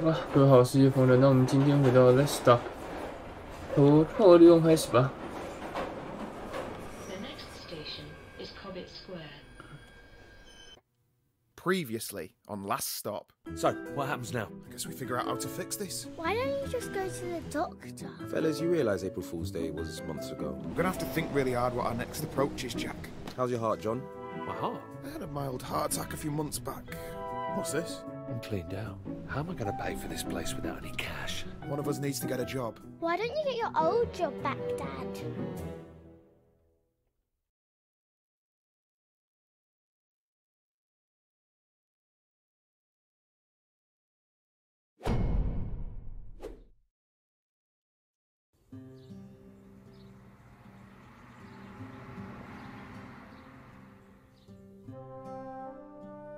哇，各位好，世界风人，那我们今天回到 Let's Stop， 从凑合利用开始吧。Previously on Last Stop. So, what happens now? I guess we figure out how to fix this. Why don't you just go to the doctor? Fellas, you realise April Fool's Day was months ago. We're gonna have to think really hard what our next approach is, Jack. How's your heart, John? My heart? I had a mild heart attack a few months back. What's this? I'm cleaned out. How am I going to pay for this place without any cash? One of us needs to get a job. Why don't you get your old job back, Dad?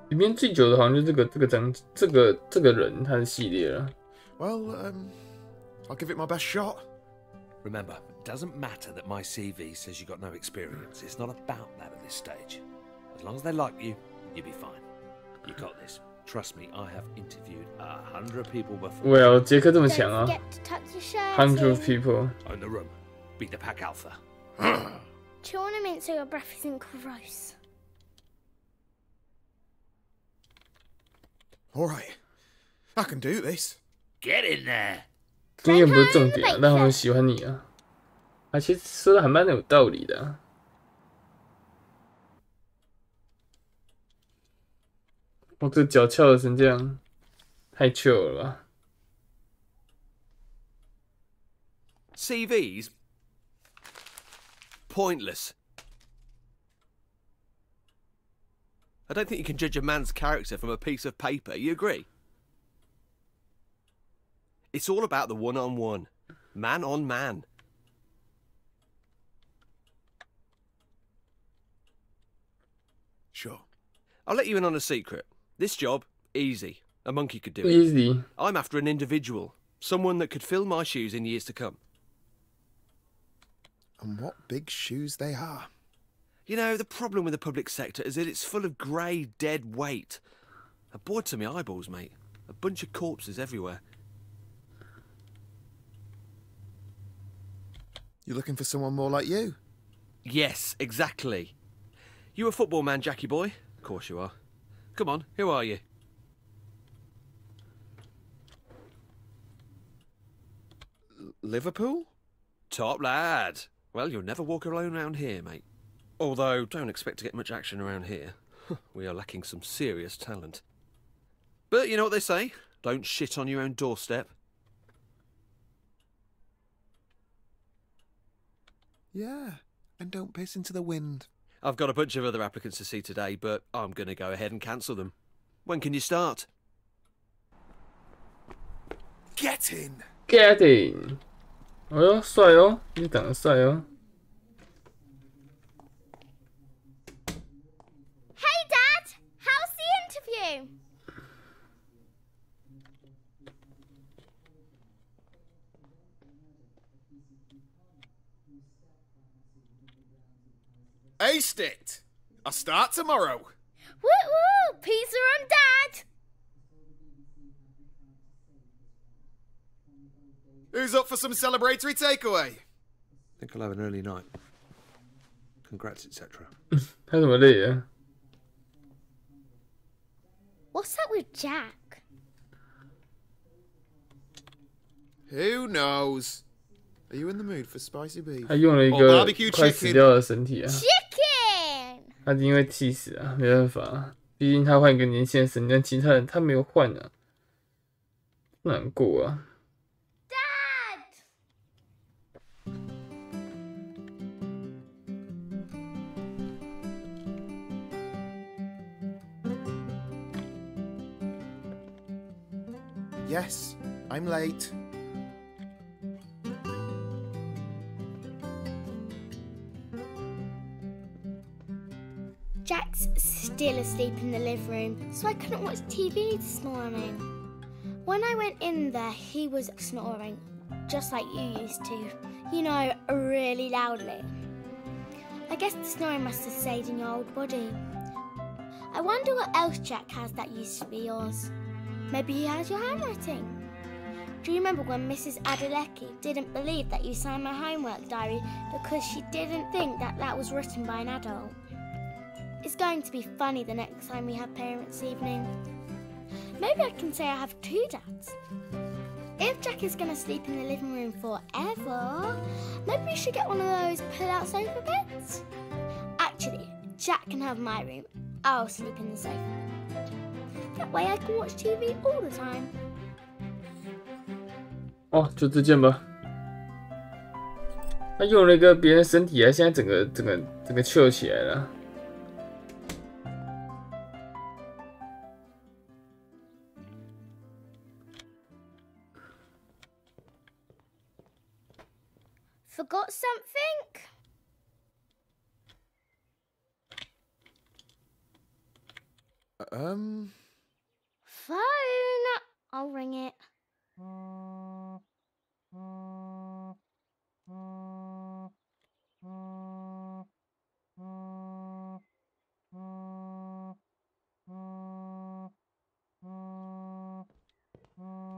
里面最久的好像就这个人他的系列了。Well, I'll give it my best shot. Remember, it doesn't matter that my CV says you got no experience. It's not about that at this stage. As long as they like you, you'll be fine. You got this. Trust me, I have interviewed 100 people before. Well, 杰克这么强啊 Don't forget to tuck your shirt ！100 in. people. Own the room. Be the pack alpha. Chew on a mint so your breath isn't gross. All right, I can do this. Get in there. 经验不是重点啊，但他们喜欢你啊。啊，其实说的还蛮有道理的啊。我这脚翘的成这样，太 chill 了吧。 CVs? Pointless. I don't think you can judge a man's character from a piece of paper. You agree? It's all about the one-on-one. Man on man. Sure. I'll let you in on a secret. This job, easy. A monkey could do it. Easy. I'm after an individual. Someone that could fill my shoes in years to come. And what big shoes they are. You know, the problem with the public sector is that it's full of grey, dead weight. A bored to my eyeballs, mate. A bunch of corpses everywhere. You're looking for someone more like you? Yes, exactly. You a football man, Jackie boy? Of course you are. Come on, who are you? Liverpool? Top lad. Well, you'll never walk alone round here, mate. Although, don't expect to get much action around here. We are lacking some serious talent. But you know what they say? Don't shit on your own doorstep. Yeah, and don't piss into the wind. I've got a bunch of other applicants to see today, but I'm going to go ahead and cancel them. When can you start? Get in! Get in！ 哎呦，帅哦，你长得帅哦。 Hey, Dad! How's the interview? Aced it! I'll start tomorrow. Woo-woo! Pizza on Dad! Who's up for some celebratory takeaway? I think I'll have an early night. Congrats, etc. 他怎么累啊？ What's that with Jack? Who knows? Are you in the mood for spicy beef? 他用了一 Or 个 barbecue 快死 chicken? 掉的身体啊， Chicken! 他因为气死啊，没办法啊，毕竟他换一个年轻的身体，但其他人他没有换啊，难过啊。 Yes, I'm late. Jack's still asleep in the living room, so I couldn't watch TV this morning. When I went in there, he was snoring, just like you used to. You know, really loudly. I guess the snoring must have stayed in your old body. I wonder what else Jack has that used to be yours. Maybe he has your handwriting. Do you remember when Mrs. Adeleke didn't believe that you signed my homework diary because she didn't think that that was written by an adult? It's going to be funny the next time we have parents' evening. Maybe I can say I have 2 dads. If Jack is going to sleep in the living room forever, maybe we should get one of those pull-out sofa beds. Actually, Jack can have my room. I'll sleep in the sofa. That way I can watch TV all the time. 哦，就这件吧。他用了一个别人的身体啊，现在整个翘起来了。Forgot something? Phone. I'll ring it.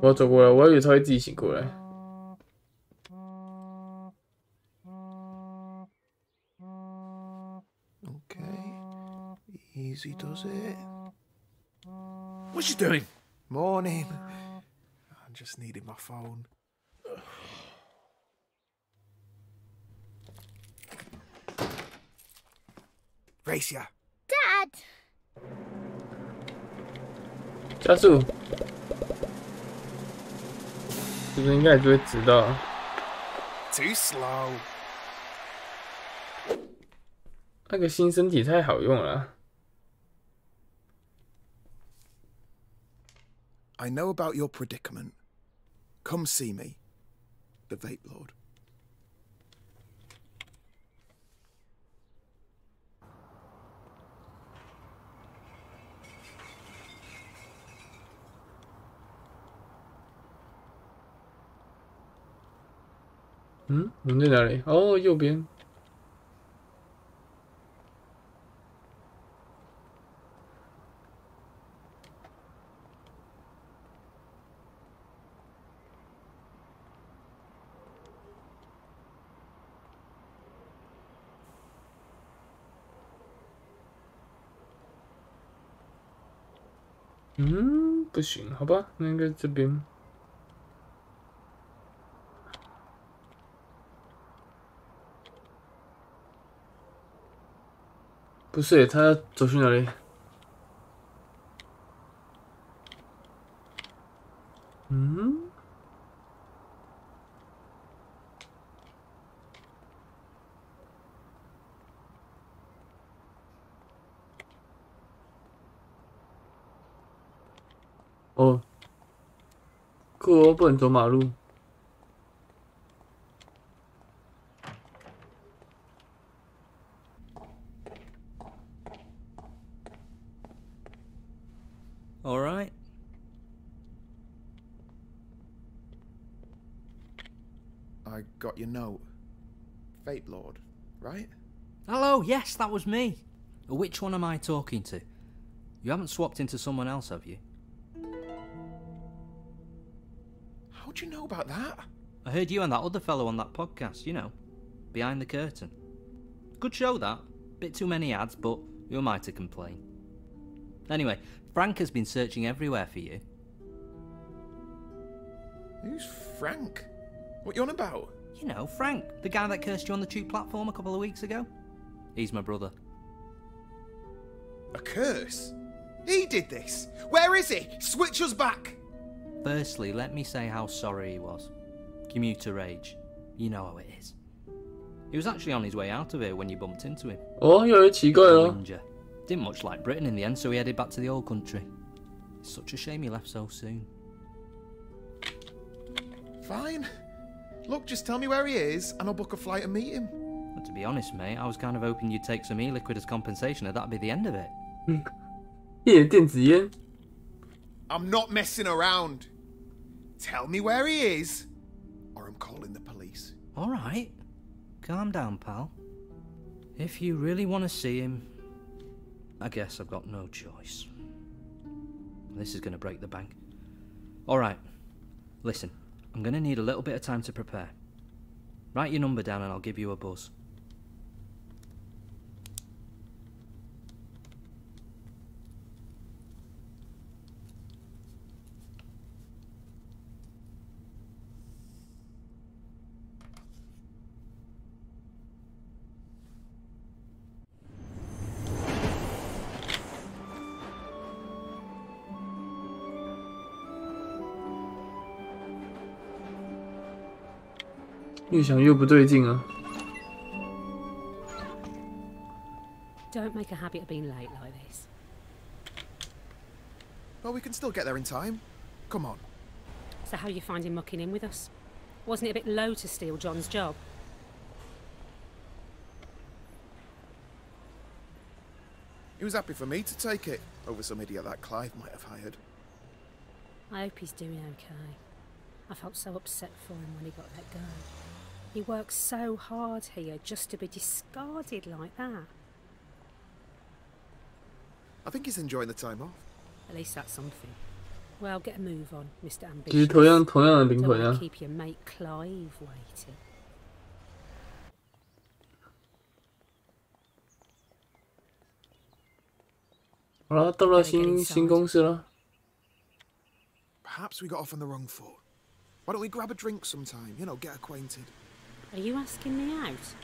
我要走过来，我还以为他会自己醒过来。Okay. Easy does it. What's she doing? Morning. I just needed my phone. Gracia. Dad! 加速，是不是应该也就会知道？ Too slow. 那个新身体太好用了啊。I know about your predicament. Come see me, the Vape Lord. Hmm? 我们在哪里？哦，右边。不行，好吧，那应该这边。不是，他要走去哪里？哦，酷哦，不能走马路。All right. I got your note. Vape Lord, right? Hello, yes, that was me. Which one am I talking to? You haven't swapped into someone else, have you? How'd you know about that? I heard you and that other fellow on that podcast, you know, Behind the Curtain. Good show, that. Bit too many ads, but who am I to complain? Anyway, Frank has been searching everywhere for you. Who's Frank? What you on about? You know, Frank, the guy that cursed you on the tube platform a couple of weeks ago. He's my brother. A curse? He did this. Where is he? Switch us back. Firstly, let me say how sorry he was. Commuter rage. You know how it is. He was actually on his way out of here when you bumped into him. 哦，有点奇怪哦。 Ranger. Didn't much like Britain in the end, so he headed back to the old country. It's such a shame he left so soon. Fine. Look, just tell me where he is, and I'll book a flight and meet him. But to be honest, mate, I was kind of hoping you'd take some e-liquid as compensation, and that'd be the end of it. 一点电子烟。 I'm not messing around. Tell me where he is, or I'm calling the police. All right. Calm down, pal. If you really want to see him, I guess I've got no choice. This is going to break the bank. All right. Listen, I'm gonna need a little bit of time to prepare. Write your number down and I'll give you a buzz. 越想越不对劲啊！ Don't make a habit of being late like this. Well, we can still get there in time. Come on. So how are you finding mucking in with us? Wasn't it a bit low to steal John's job? He was happy for me to take it over some idiot that Clive might have hired. I hope he's doing okay. I felt so upset for him when he got let go. He worked so hard here just to be discarded like that. I think he's enjoying the time off. At least that's something. Well, get a move on, Mr. 其实 Ambitious. 同样的灵 Don't 魂 want 啊 to，keep your mate Clive waiting. 好了，到了新公司了。 Perhaps we got off on the wrong foot. Why don't we grab a drink sometime? You know, get acquainted. Are you asking me out?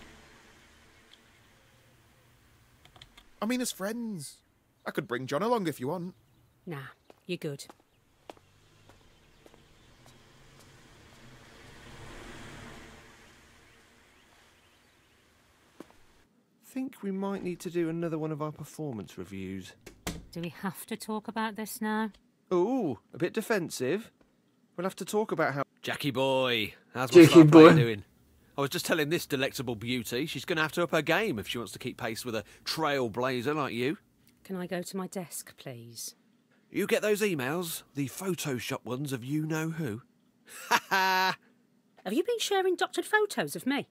I mean, as friends. I could bring John along if you want. Nah, you're good. Think we might need to do another one of our performance reviews. Do we have to talk about this now? Ooh, a bit defensive. We'll have to talk about how... Jackie boy, how's my Jackie star player boy. doing? I was just telling this delectable beauty she's going to have to up her game if she wants to keep pace with a trailblazer like you. Can I go to my desk, please? You get those emails, the Photoshop ones of you-know-who? Ha ha! Have you been sharing doctored photos of me?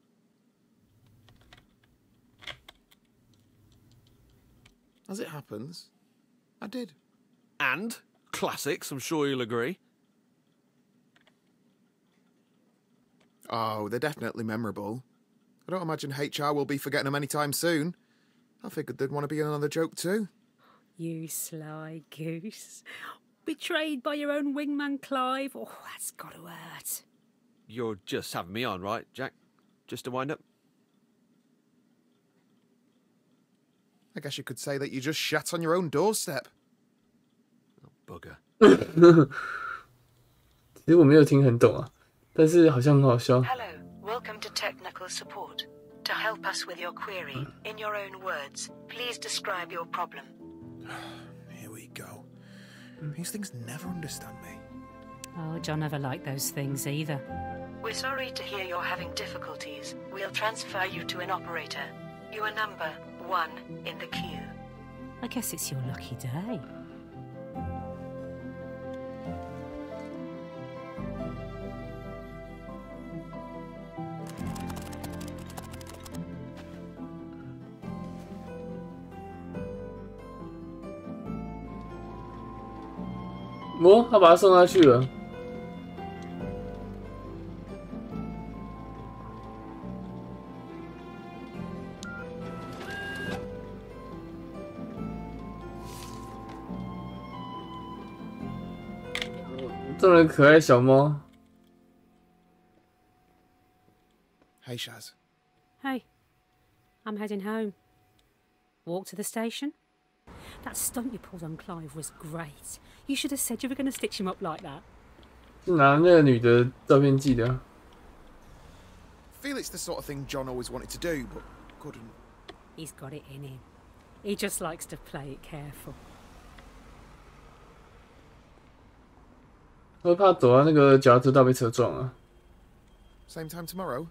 As it happens, I did. And classics, I'm sure you'll agree. Oh, they're definitely memorable. I don't imagine HR will be forgetting them anytime soon. I figured they'd want to be in another joke too. You sly goose. Betrayed by your own wingman Clive. Oh, that's got to hurt. You're just having me on, right, Jack? Just to wind up? I guess you could say that you just shat on your own doorstep. Oh, bugger. 其实我没有听很懂啊，但是好像很好笑。 Hello, welcome to technical support. To help us with your query, in your own words, please describe your problem. Here we go. These things never understand me. Oh, John never liked those things either. We're sorry to hear you're having difficulties. We'll transfer you to an operator. You are number 1 in the queue. I guess it's your lucky day. "哦，他把他送下去了。这么可爱小猫， Hey, Shaz. Hey, I'm heading home. Walk to the station? That stunt you pulled on Clive was great. You should have said you were going to stitch him up like that. 是拿那个女的照片寄的啊。 Feel it's the sort of thing John always wanted to do, but couldn't. He's got it in him. He just likes to play it careful. 我怕走到那个脚踏车道被车撞了。 Same time tomorrow?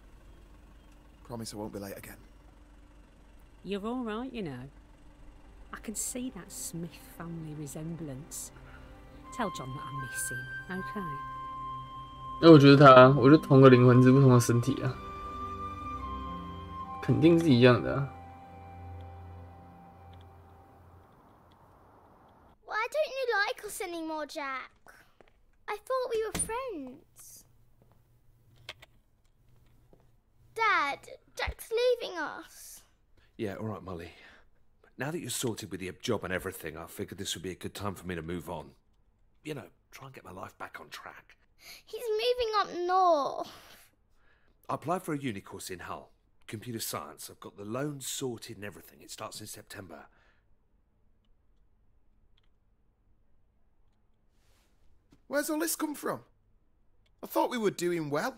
Promise I won't be late again. You're all right, you know. I can see that Smith family resemblance. Tell John that I miss him, okay? 那我觉得我就同个灵魂，只不同的身体啊，肯定是一样的啊。 Why don't you like us anymore, Jack? I thought we were friends. Dad, Jack's leaving us. Yeah, all right, Molly. Now that you're sorted with the job and everything, I figured this would be a good time for me to move on. You know, try and get my life back on track. He's moving up north. I applied for a uni course in Hull. Computer science. I've got the loans sorted and everything. It starts in September. Where's all this come from? I thought we were doing well.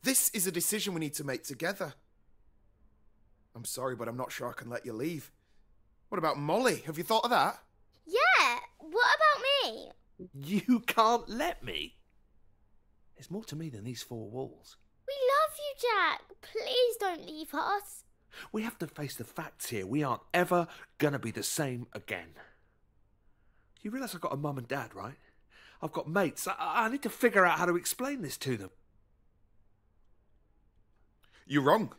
This is a decision we need to make together. I'm sorry, but I'm not sure I can let you leave. What about Molly? Have you thought of that? Yeah, what about me? You can't let me. There's more to me than these four walls. We love you, Jack. Please don't leave us. We have to face the facts here. We aren't ever gonna be the same again. You realise I've got a mum and dad, right? I've got mates. I need to figure out how to explain this to them. You're wrong.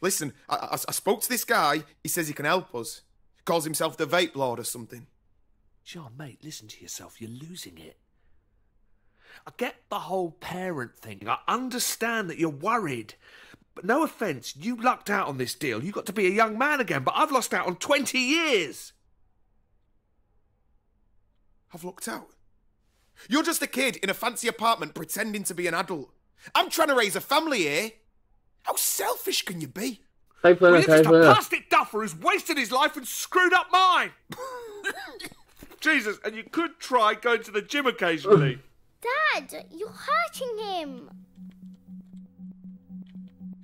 Listen, I spoke to this guy. He says he can help us. Calls himself the Vape Lord or something. John, mate, listen to yourself. You're losing it. I get the whole parent thing. I understand that you're worried. But no offence, you lucked out on this deal. You got to be a young man again, but I've lost out on 20 years. I've lucked out? You're just a kid in a fancy apartment pretending to be an adult. I'm trying to raise a family here. How selfish can you be? Well, you're just a plastic duffer who's wasted his life and screwed up mine. Jesus, and you could try going to the gym occasionally. Dad, you're hurting him.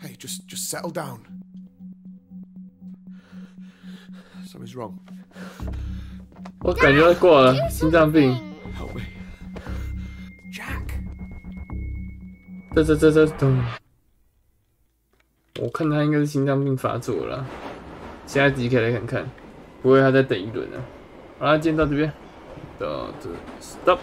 Hey, just settle down. Something's wrong. 我感觉他挂了，心脏病。 Help me. Jack. 咚。我看他应该是心脏病发作了啦。下一集可以来看看，不会他在等一轮啊。好啦，今天到这边，到这 stop。